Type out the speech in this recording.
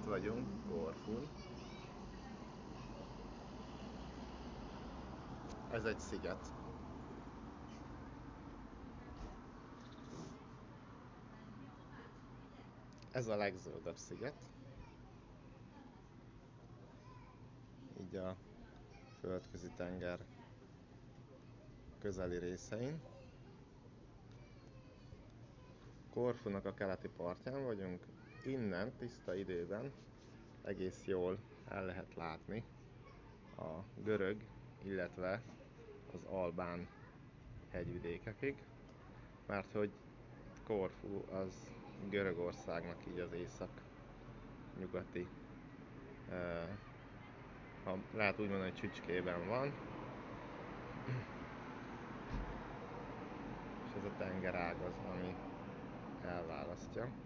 vagyunk Korfun. Ez egy sziget. Ez a legzöldebb sziget. Így a Földközi tenger közeli részein. Korfunak a keleti partján vagyunk. Innen tiszta időben egész jól el lehet látni a görög, illetve az albán hegyvidékekig, mert hogy Korfu az Görögországnak így az észak-nyugati, ha lehet úgy mondani, hogy csücskében van, és ez a tengerág az, ami elválasztja.